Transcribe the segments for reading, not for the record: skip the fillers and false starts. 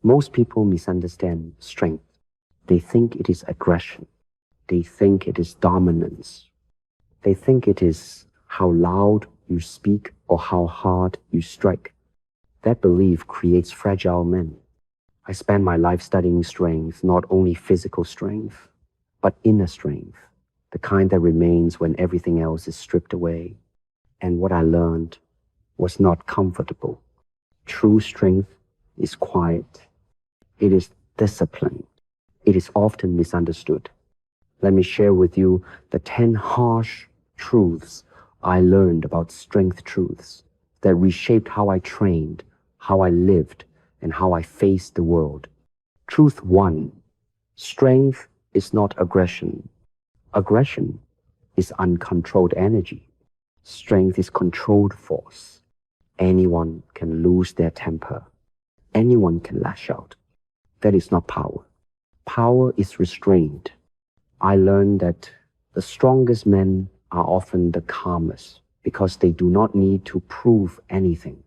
Most people misunderstand strength. They think it is aggression. They think it is dominance. They think it is how loud you speak or how hard you strike. That belief creates fragile men. I spent my life studying strength, not only physical strength, but inner strength, the kind that remains when everything else is stripped away. And what I learned was not comfortable. True strength is quiet. It is disciplined. It is often misunderstood. Let me share with you the 10 harsh truths I learned about strength truths that reshaped how I trained, how I lived, and how I faced the world. Truth 1. Strength is not aggression. Aggression is uncontrolled energy. Strength is controlled force. Anyone can lose their temper. Anyone can lash out. That is not power. Power is restraint. I learned that the strongest men are often the calmest because they do not need to prove anything.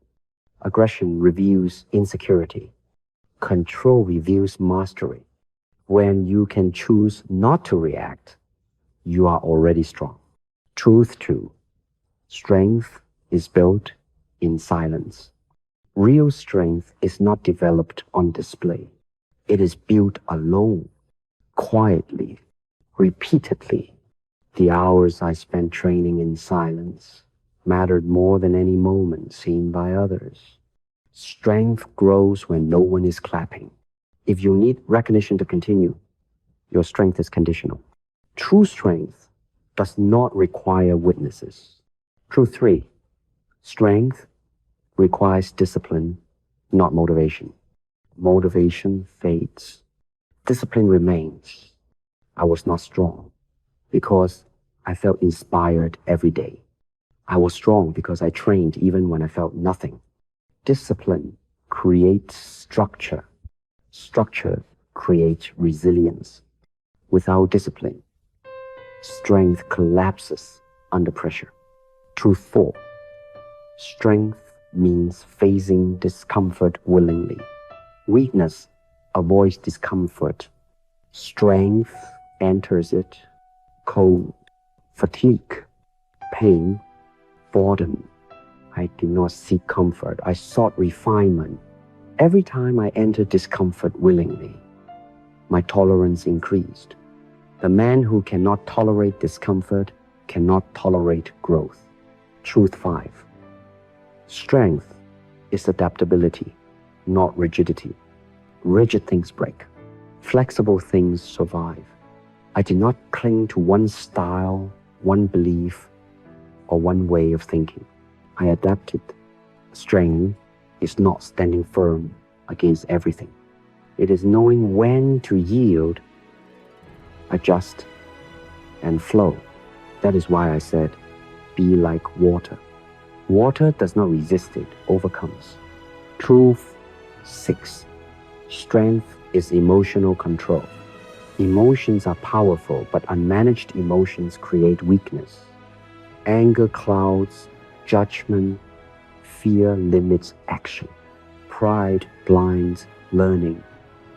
Aggression reveals insecurity. Control reveals mastery. When you can choose not to react, you are already strong. Truth 2. Strength is built in silence. Real strength is not developed on display. It is built alone, quietly, repeatedly. The hours I spent training in silence mattered more than any moment seen by others. Strength grows when no one is clapping. If you need recognition to continue, your strength is conditional. True strength does not require witnesses. Truth 3. Strength requires discipline, not motivation. Motivation fades. Discipline remains. I was not strong because I felt inspired every day. I was strong because I trained even when I felt nothing. Discipline creates structure. Structure creates resilience. Without discipline, strength collapses under pressure. Truth 4. Strength means facing discomfort willingly. Weakness avoids discomfort. Strength enters it. Cold, fatigue, pain, boredom. I did not seek comfort. I sought refinement. Every time I entered discomfort willingly, my tolerance increased. The man who cannot tolerate discomfort cannot tolerate growth. Truth 5. Strength is adaptability, not rigidity. Rigid things break. Flexible things survive. I did not cling to one style, one belief, or one way of thinking. I adapted. Strength is not standing firm against everything. It is knowing when to yield, adjust, and flow. That is why I said, be like water. Water does not resist, it overcomes. Truth 6. Strength is emotional control. Emotions are powerful, but unmanaged emotions create weakness. Anger clouds judgment. Fear limits action. Pride blinds learning.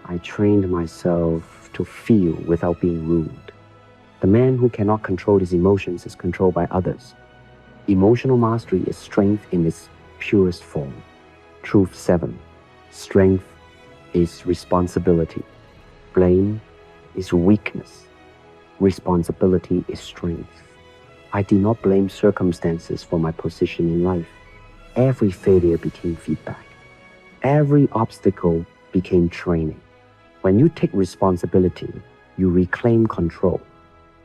I trained myself to feel without being ruled. The man who cannot control his emotions is controlled by others. Emotional mastery is strength in its purest form. Truth 7. Strength is responsibility. Blame is weakness. Responsibility is strength. I did not blame circumstances for my position in life. Every failure became feedback. Every obstacle became training. When you take responsibility, you reclaim control.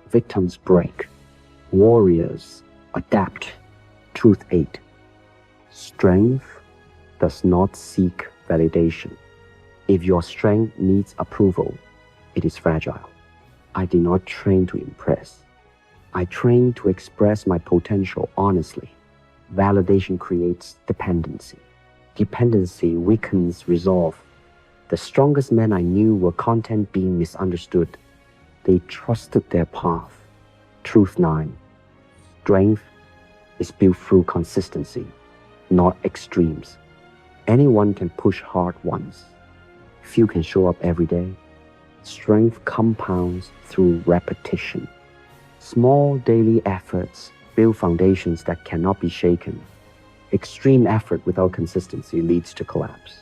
Victims break. Warriors adapt. Truth 8. Strength does not seek validation. If your strength needs approval, it is fragile. I did not train to impress. I trained to express my potential honestly. Validation creates dependency. Dependency weakens resolve. The strongest men I knew were content being misunderstood. They trusted their path. Truth 9. Strength is built through consistency, not extremes. Anyone can push hard once. Few can show up every day. Strength compounds through repetition. Small daily efforts build foundations that cannot be shaken. Extreme effort without consistency leads to collapse.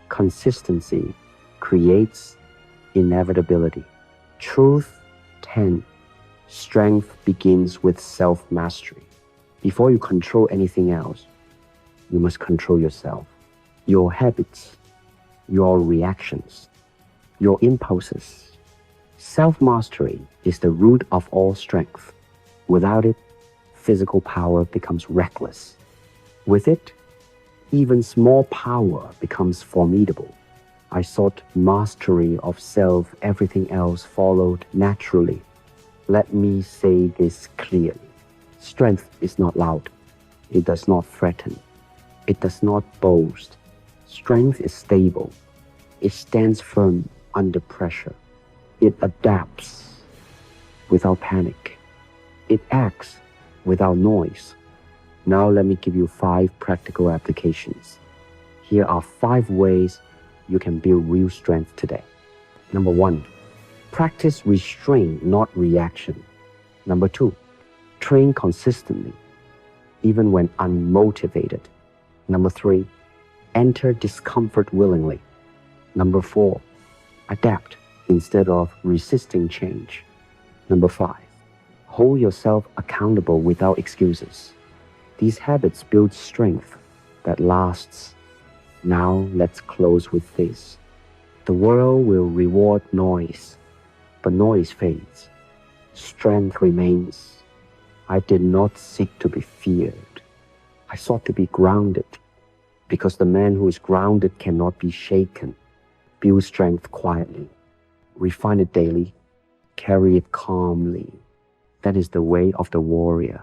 Consistency creates inevitability. Truth 10. Strength begins with self-mastery. Before you control anything else, you must control yourself, your habits, your reactions, your impulses. Self-mastery is the root of all strength. Without it, physical power becomes reckless. With it, even small power becomes formidable. I sought mastery of self, everything else followed naturally. Let me say this clearly. Strength is not loud. It does not threaten. It does not boast. Strength is stable. It stands firm under pressure. It adapts without panic. It acts without noise. Now let me give you 5 practical applications. Here are 5 ways you can build real strength today. Number 1, practice restraint, not reaction. Number 2, train consistently, even when unmotivated. Number 3, enter discomfort willingly. Number 4, adapt instead of resisting change. Number 5, hold yourself accountable without excuses. These habits build strength that lasts. Now let's close with this. The world will reward noise, but noise fades. Strength remains. I did not seek to be feared. I sought to be grounded, because the man who is grounded cannot be shaken. Build strength quietly. Refine it daily. Carry it calmly. That is the way of the warrior.